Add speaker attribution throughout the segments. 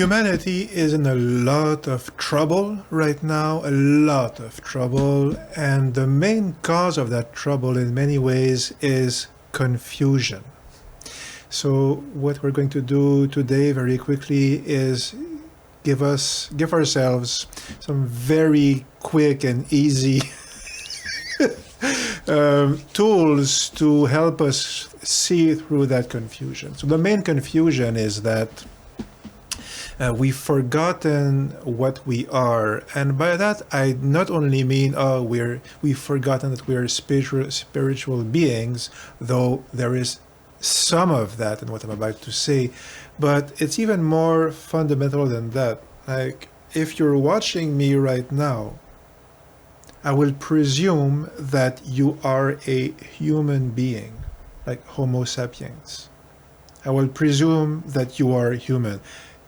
Speaker 1: Humanity is in a lot of trouble right now, a lot of trouble, and the main cause of that trouble in many ways is confusion. So what we're going to do today very quickly is give ourselves some very quick and easy tools to help us see through that confusion. So the main confusion is that we've forgotten what we are, and by that I not only mean we've forgotten that we are spiritual beings, though there is some of that in what I'm about to say, but it's even more fundamental than that. Like, if you're watching me right now, I will presume that you are a human being, like Homo sapiens. I will presume that you are human.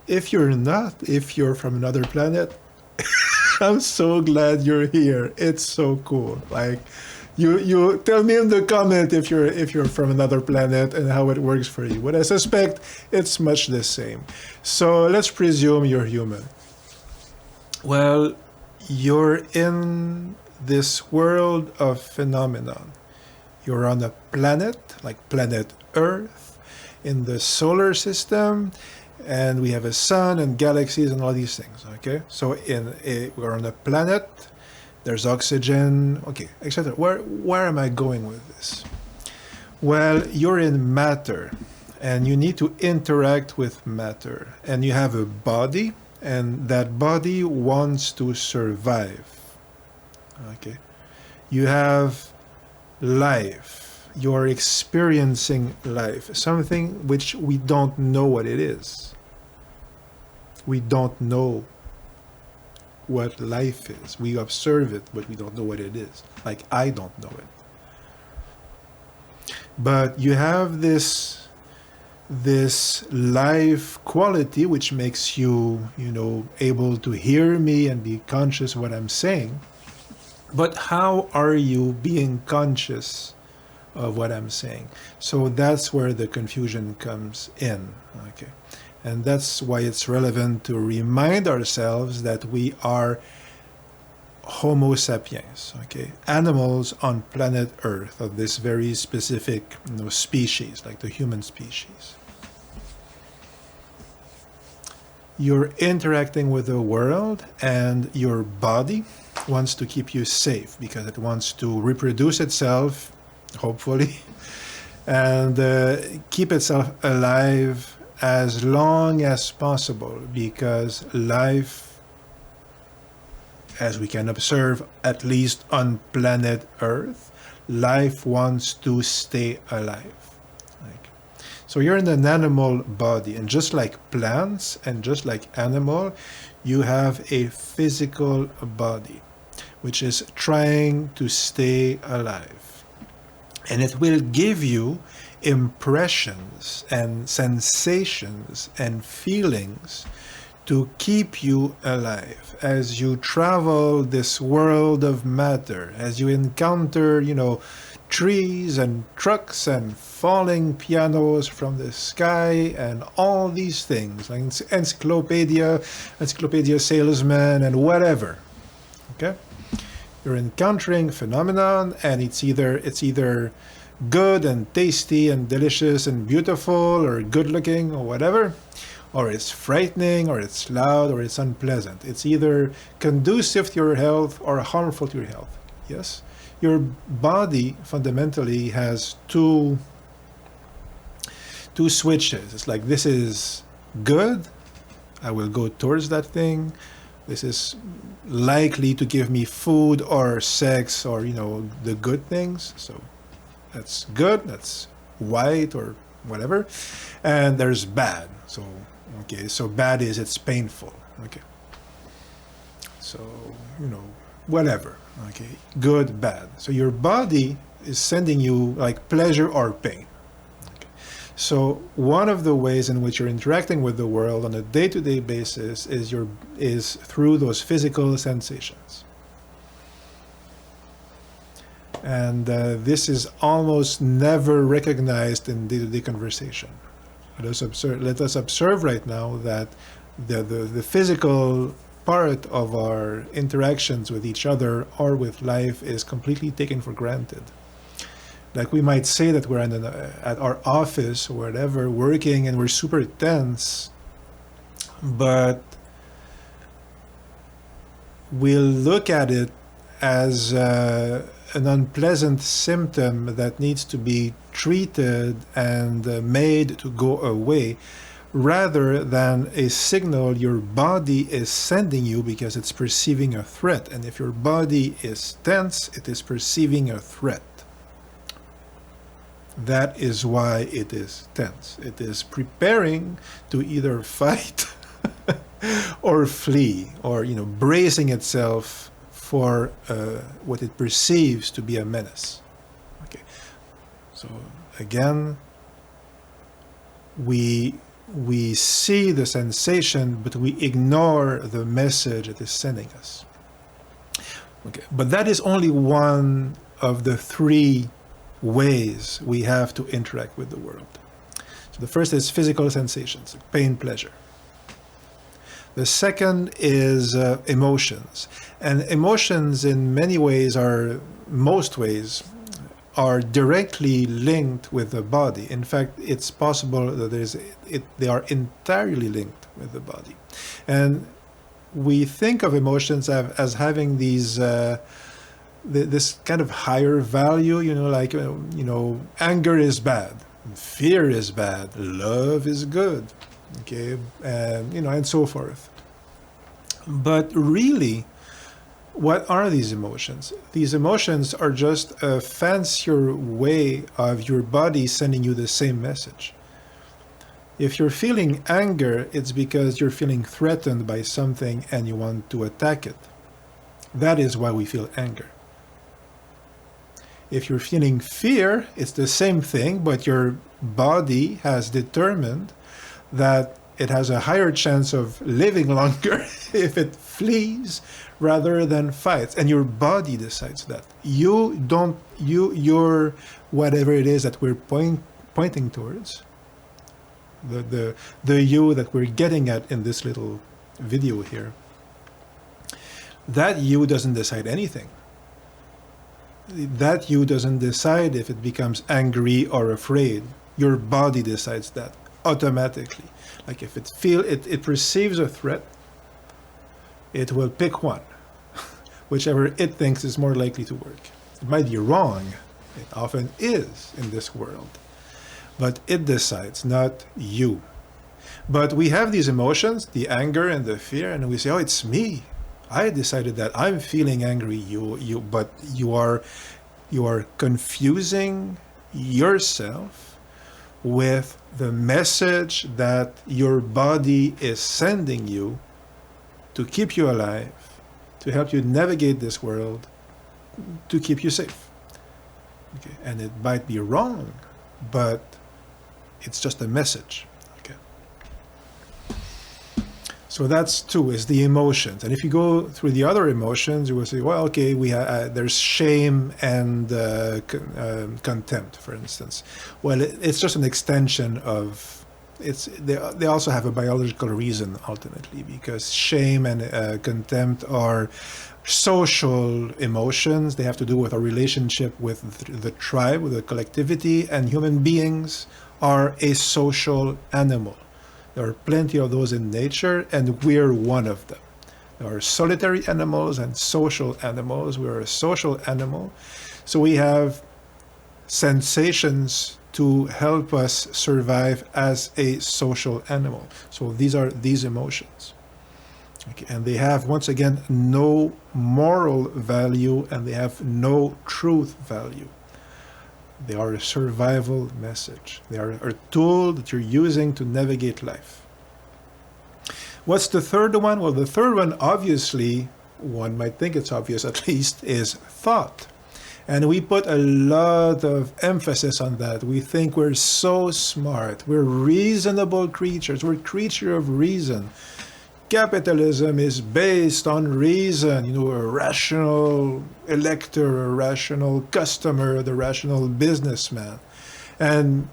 Speaker 1: If you're not, if you're from another planet, I'm so glad you're here. It's so cool. Like, you tell me in the comment if you're from another planet and how it works for you. But I suspect it's much the same. So let's presume you're human. Well, you're in this world of phenomenon. You're on a planet, like planet Earth, in the solar system, and we have a sun and galaxies and all these things, okay? So we're on a planet, there's oxygen, okay, etc. Where am I going with this? Well, you're in matter, and you need to interact with matter. And you have a body, and that body wants to survive, okay? You have life. You're experiencing life, something which we don't know what it is. We don't know what life is. We observe it, but we don't know what it is. Like, I don't know it. But you have this life quality which makes you, able to hear me and be conscious of what I'm saying. But how are you being conscious of what I'm saying? So that's where the confusion comes in, okay? And that's why it's relevant to remind ourselves that we are Homo sapiens, okay? Animals on planet Earth of this very specific species, like the human species. You're interacting with the world, and your body wants to keep you safe because it wants to reproduce itself, hopefully, and keep itself alive as long as possible, because life, as we can observe, at least on planet Earth, life wants to stay alive. So you're in an animal body, and just like plants and just like animal, you have a physical body which is trying to stay alive. And it will give you impressions and sensations and feelings to keep you alive as you travel this world of matter, as you encounter, trees and trucks and falling pianos from the sky and all these things, like encyclopedia salesman and whatever, okay? You're encountering phenomenon, and it's either good and tasty and delicious and beautiful or good looking or whatever, or it's frightening or it's loud or it's unpleasant. It's either conducive to your health or harmful to your health. Yes? Your body fundamentally has two switches. It's like, this is good, I will go towards that thing. This is likely to give me food or sex or, the good things. So that's good, that's white or whatever. And there's bad. So, okay, so bad is it's painful. Okay. So, whatever. Okay, good, bad. So your body is sending you like pleasure or pain. Okay. So one of the ways in which you're interacting with the world on a day-to-day basis is through those physical sensations. And this is almost never recognized in day-to-day conversation. Let us observe right now that The physical part of our interactions with each other or with life is completely taken for granted. Like we might say that we're at our office or whatever, working, and we're super tense, but we'll look at it as an unpleasant symptom that needs to be treated and made to go away, rather than a signal your body is sending you because it's perceiving a threat. And if your body is tense, it is perceiving a threat. That is why it is tense. It is preparing to either fight or flee, or bracing itself for what it perceives to be a menace. Okay, so again, we see the sensation, but we ignore the message it is sending us. Okay, but that is only one of the three ways we have to interact with the world. So the first is physical sensations, pain, pleasure. The second is emotions. And emotions in most ways, are directly linked with the body. In fact, it's possible that they are entirely linked with the body. And we think of emotions as having these this kind of higher value, like anger is bad, fear is bad, love is good, okay, and and so forth. But really, what are these emotions? These emotions are just a fancier way of your body sending you the same message. If you're feeling anger, it's because you're feeling threatened by something and you want to attack it. That is why we feel anger. If you're feeling fear, it's the same thing, but your body has determined that it has a higher chance of living longer if it flees rather than fights. And your body decides that. Your whatever it is that we're pointing towards, the you that we're getting at in this little video here, that you doesn't decide anything. That you doesn't decide if it becomes angry or afraid. Your body decides that automatically. Like if it perceives a threat, it will pick one, whichever it thinks is more likely to work. It might be wrong. It often is in this world. But it decides, not you. But we have these emotions, the anger and the fear, and we say, oh, it's me. I decided that I'm feeling angry. But you are confusing yourself with the message that your body is sending you to keep you alive, to help you navigate this world, to keep you safe. Okay. And it might be wrong, but it's just a message. Okay. So that's two, is the emotions. And if you go through the other emotions, you will say, well, okay, there's shame and contempt, for instance. Well, it's just an extension of, they also have a biological reason, ultimately, because shame and contempt are social emotions. They have to do with our relationship with the tribe, with the collectivity, and human beings are a social animal. There are plenty of those in nature, and we're one of them. There are solitary animals and social animals. We're a social animal. So we have sensations to help us survive as a social animal. So these are these emotions. Okay, and they have, once again, no moral value, and they have no truth value. They are a survival message. They are a tool that you're using to navigate life. What's the third one? Well, the third one, obviously, one might think it's obvious at least, is thought. And we put a lot of emphasis on that. We think we're so smart. We're reasonable creatures. We're creatures of reason. Capitalism is based on reason, a rational elector, a rational customer, the rational businessman. And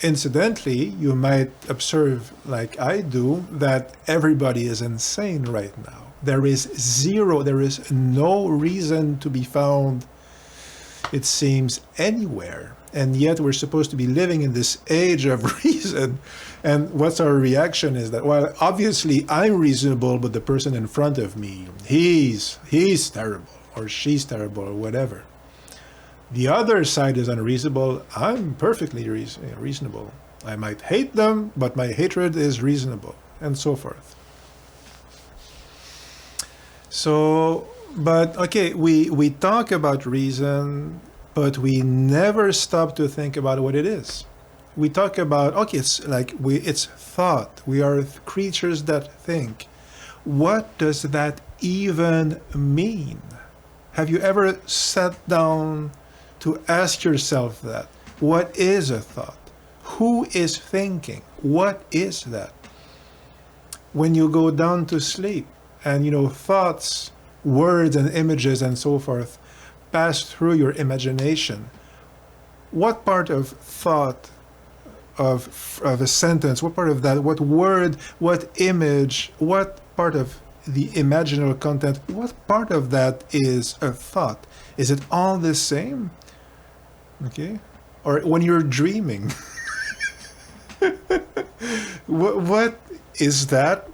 Speaker 1: Incidentally, you might observe, like I do, that everybody is insane right now. There is no reason to be found, it seems, anywhere. And yet we're supposed to be living in this age of reason. And what's our reaction is that, well, obviously I'm reasonable, but the person in front of me, he's terrible, or she's terrible, or whatever. The other side is unreasonable. I'm perfectly reasonable. I might hate them, but my hatred is reasonable, and so forth. So, but okay, we talk about reason, but we never stop to think about what it is. We talk about, okay, it's thought. We are creatures that think. What does that even mean? Have you ever sat down to ask yourself that? What is a thought? Who is thinking? What is that? When you go down to sleep and, thoughts, words and images and so forth pass through your imagination, what part of thought, of a sentence, what part of that, what word, what image, what part of the imaginal content, what part of that is a thought? Is it all the same? Okay? Or when you're dreaming, what is that?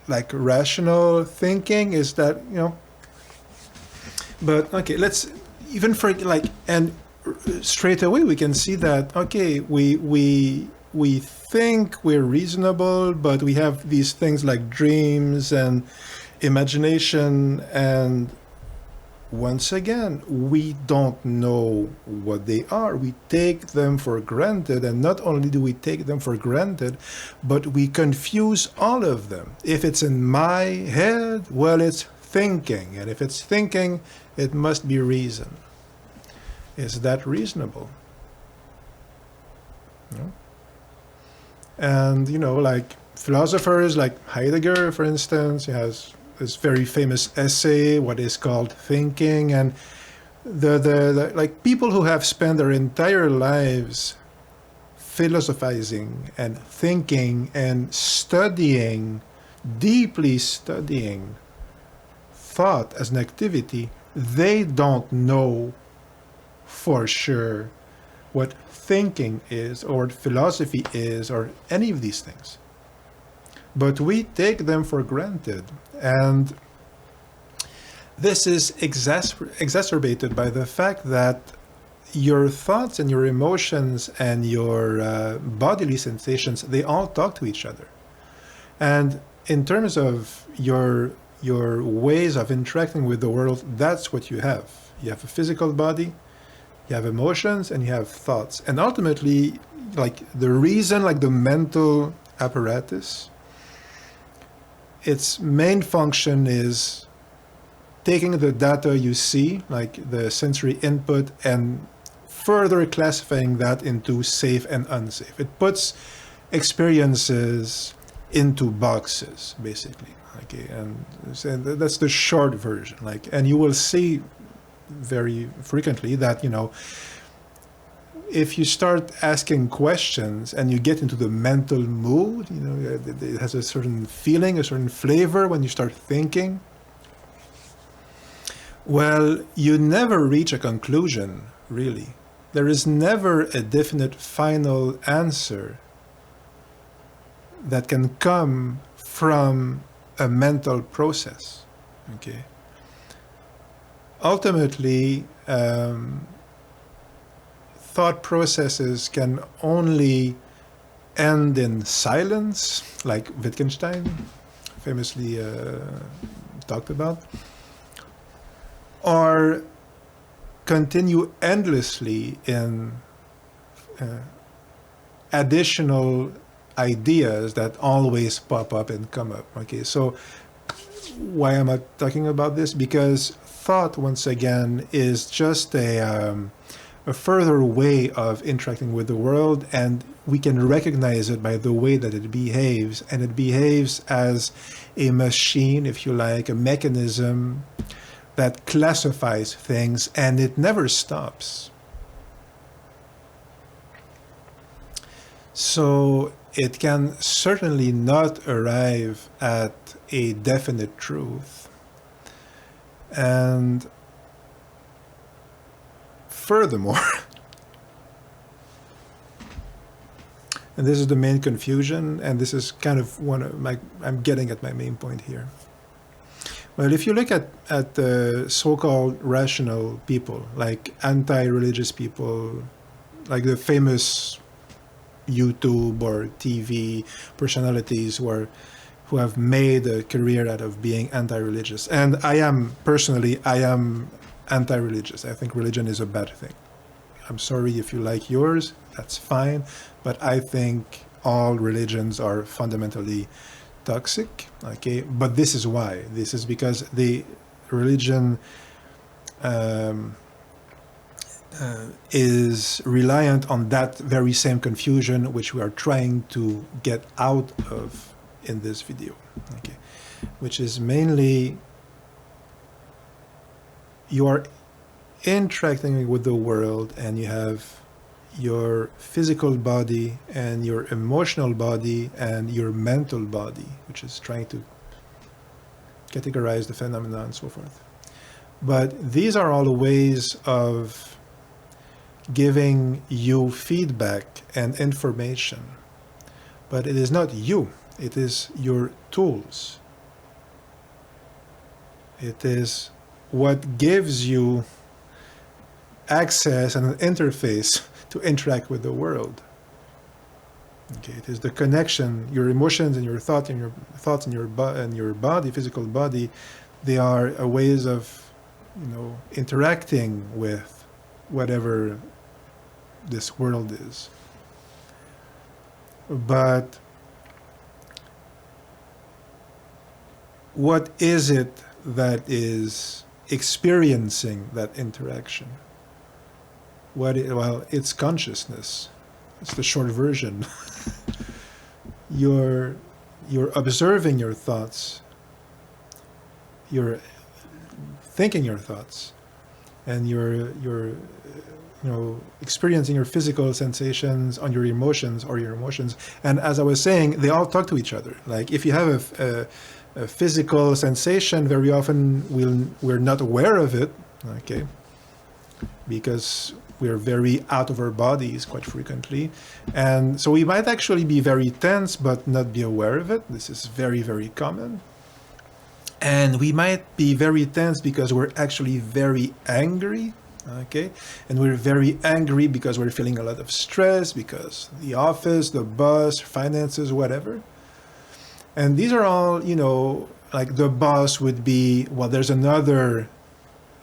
Speaker 1: Like rational thinking? Is that, But okay, let's even for and straight away we can see that, okay, we think we're reasonable, but we have these things like dreams and imagination, and once again, we don't know what they are. We take them for granted, and not only do we take them for granted, but we confuse all of them. If it's in my head, well, it's thinking, and if it's thinking, it must be reason. Is that reasonable? No? And, like philosophers like Heidegger, for instance, he has this very famous essay, what is called Thinking, and the like people who have spent their entire lives philosophizing and thinking and studying, deeply studying thought as an activity, they don't know for sure what thinking is or what philosophy is or any of these things. But we take them for granted, and this is exacerbated by the fact that your thoughts and your emotions and your bodily sensations, they all talk to each other. And in terms of your ways of interacting with the world, that's what you have. You have a physical body, you have emotions, and you have thoughts. And ultimately, like the reason, like the mental apparatus, its main function is taking the data you see, like the sensory input, and further classifying that into safe and unsafe. It puts experiences into boxes, basically. Okay, and that's the short version. And you will see very frequently that, if you start asking questions and you get into the mental mood, it has a certain feeling, a certain flavor when you start thinking. Well, you never reach a conclusion, really. There is never a definite final answer that can come from a mental process. Okay. Ultimately, thought processes can only end in silence, like Wittgenstein famously talked about, or continue endlessly in additional ideas that always pop up and come up. Okay, so why am I talking about this? Because thought, once again, is just a further way of interacting with the world, and we can recognize it by the way that it behaves. And it behaves as a machine, if you like, a mechanism that classifies things, and it never stops. So it can certainly not arrive at a definite truth. And furthermore, and this is the main confusion, and this is kind of one of my, I'm getting at my main point here. Well, if you look at the so-called rational people, like anti-religious people, like the famous YouTube or TV personalities who have made a career out of being anti-religious. And I am anti-religious. I think religion is a bad thing. I'm sorry if you like yours, that's fine, but I think all religions are fundamentally toxic, okay? But this is why. This is because the religion is reliant on that very same confusion which we are trying to get out of in this video, okay? Which is mainly you are interacting with the world and you have your physical body and your emotional body and your mental body, which is trying to categorize the phenomena and so forth. But these are all ways of giving you feedback and information. But it is not you, it is your tools. It is what gives you access and an interface to interact with the world. Okay, it is the connection, your emotions and your thoughts and your body, physical body. They are ways of, interacting with whatever this world is. But what is it that is experiencing that interaction? Well, it's consciousness. It's the short version. You're observing your thoughts. You're thinking your thoughts, and you're experiencing your physical sensations on your emotions or your emotions. And as I was saying, they all talk to each other. Like if you have a physical sensation, very often we're not aware of it, okay, because we're very out of our bodies quite frequently. And so we might actually be very tense but not be aware of it. This is very, very common. And we might be very tense because we're actually very angry, okay? And we're very angry because we're feeling a lot of stress, because the office, the boss, finances, whatever. And these are all, like the boss would be, well, there's another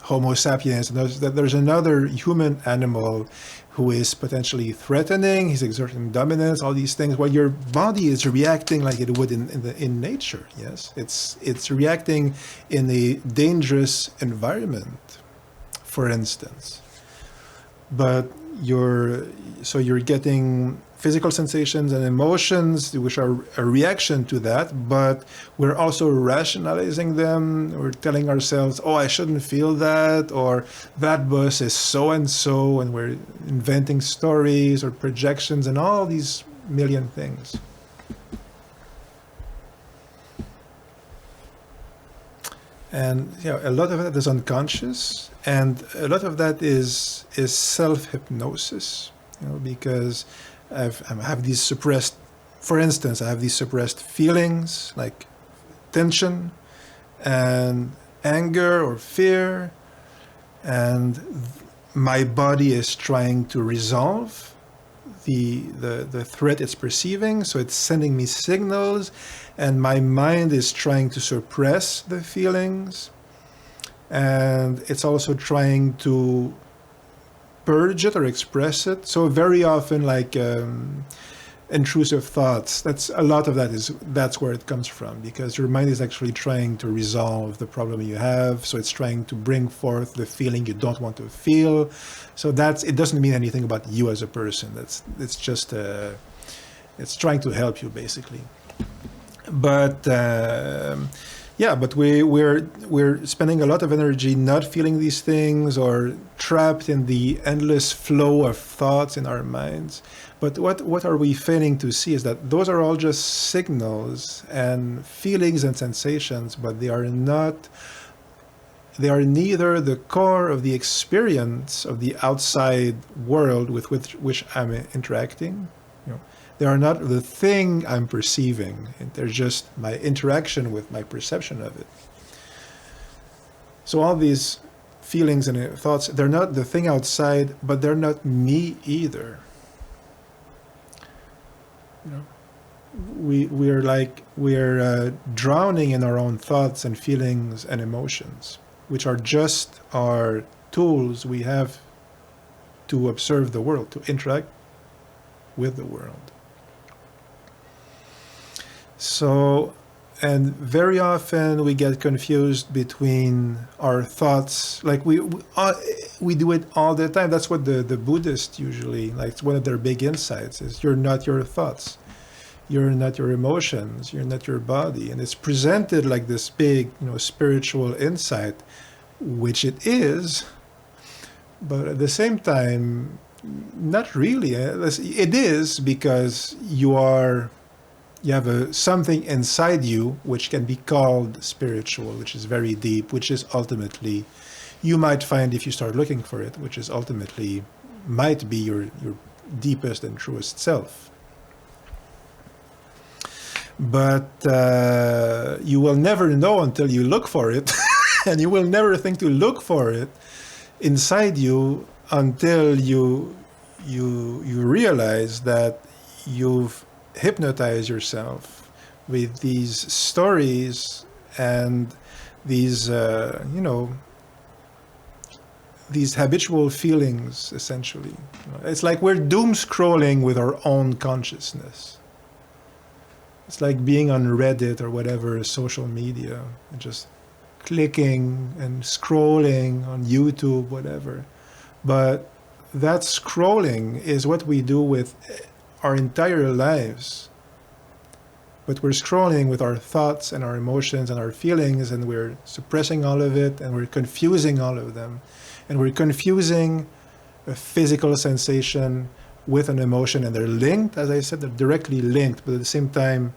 Speaker 1: Homo sapiens, there's another human animal who is potentially threatening, he's exerting dominance, all these things. Well, your body is reacting like it would in nature, yes? It's reacting in a dangerous environment, for instance. But you're getting physical sensations and emotions which are a reaction to that, but we're also rationalizing them. We're telling ourselves, oh, I shouldn't feel that, or that boss is so and so, and we're inventing stories or projections and all these million things. And a lot of that is unconscious, and a lot of that is self-hypnosis, because I have these suppressed, for instance, I have these suppressed feelings like tension and anger or fear, and my body is trying to resolve the threat it's perceiving, so it's sending me signals, and my mind is trying to suppress the feelings, and it's also trying to purge it or express it. So very often, like intrusive thoughts, that's where it comes from, because your mind is actually trying to resolve the problem you have, so it's trying to bring forth the feeling you don't want to feel. So it doesn't mean anything about you as a person. It's just it's trying to help you, basically. But Yeah, but we're spending a lot of energy not feeling these things or trapped in the endless flow of thoughts in our minds. But what are we failing to see is that those are all just signals and feelings and sensations, but they are neither the core of the experience of the outside world with which I'm interacting. They are not the thing I'm perceiving. They're just my interaction with my perception of it. So all these feelings and thoughts, they're not the thing outside, but they're not me either. We're drowning in our own thoughts and feelings and emotions, which are just our tools we have to observe the world, to interact with the world. So, and very often we get confused between our thoughts. Like we do it all the time. That's what the Buddhists usually, like, it's one of their big insights is you're not your thoughts. You're not your emotions. You're not your body. And it's presented like this big, spiritual insight, which it is. But at the same time, not really. It is because you have something inside you which can be called spiritual, which is very deep, which is ultimately, you might find if you start looking for it, which is ultimately, might be your deepest and truest self. But you will never know until you look for it, and you will never think to look for it inside you until you realize that you've hypnotize yourself with these stories and these these habitual feelings. Essentially, it's like we're doom scrolling with our own consciousness. It's like being on Reddit or whatever social media and just clicking and scrolling on YouTube, whatever. But that scrolling is what we do with our entire lives. But we're scrolling with our thoughts and our emotions and our feelings, and we're suppressing all of it, and we're confusing all of them. And we're confusing a physical sensation with an emotion, and they're linked. As I said, they're directly linked, but at the same time,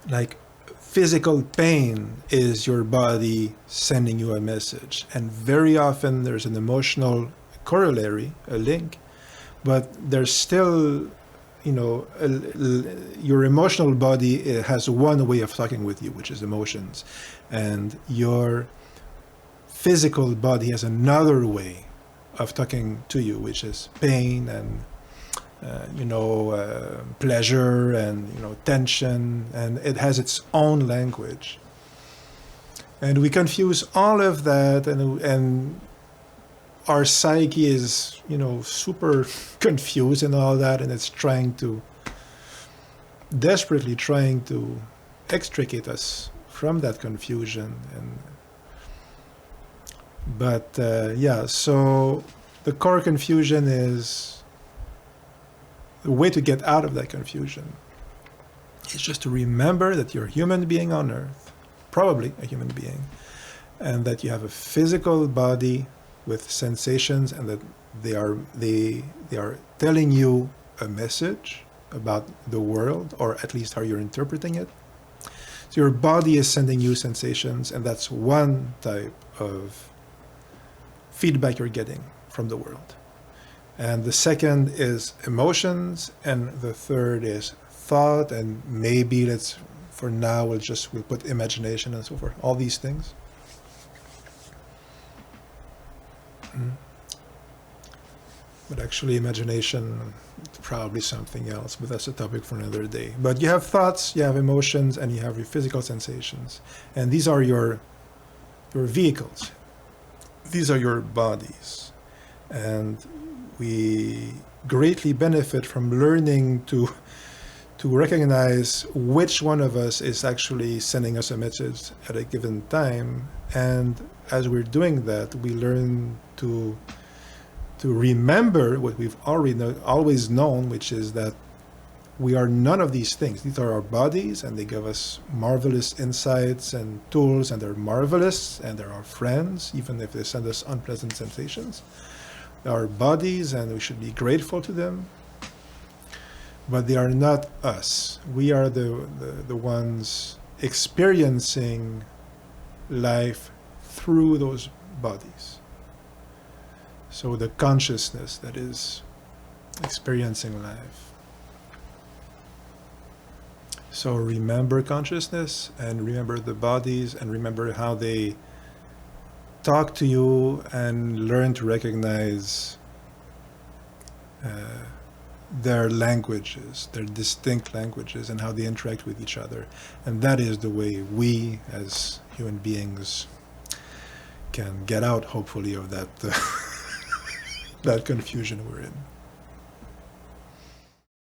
Speaker 1: like, physical pain is your body sending you a message. And very often there's an emotional corollary, a link, but there's still, your emotional body has one way of talking with you, which is emotions. And your physical body has another way of talking to you, which is pain and, pleasure and, tension, and it has its own language. And we confuse all of that, and our psyche is, super confused and all that, and it's desperately trying to extricate us from that confusion. But so the core confusion is, the way to get out of that confusion is just to remember that you're a human being on Earth, probably a human being, and that you have a physical body with sensations, and that they are telling you a message about the world, or at least how you're interpreting it. So your body is sending you sensations, and that's one type of feedback you're getting from the world. And the second is emotions, and the third is thought, and maybe for now we'll put imagination and so forth, all these things. But actually imagination, probably something else, but that's a topic for another day. But you have thoughts, you have emotions, and you have your physical sensations. And these are your vehicles. These are your bodies. And we greatly benefit from learning to recognize which one of us is actually sending us a message at a given time. And as we're doing that, we learn to remember what we've always known, which is that We are none of these things. These are our bodies, and they give us marvelous insights and tools, and they're marvelous, and they're our friends, even if they send us unpleasant sensations. They're our bodies, and we should be grateful to them. But they are not us. We are the ones experiencing life through those bodies. So the consciousness that is experiencing life. So remember consciousness, and remember the bodies, and remember how they talk to you, and learn to recognize their languages, their distinct languages, and how they interact with each other. And that is the way we, as human beings, can get out, hopefully, of that that confusion we're in.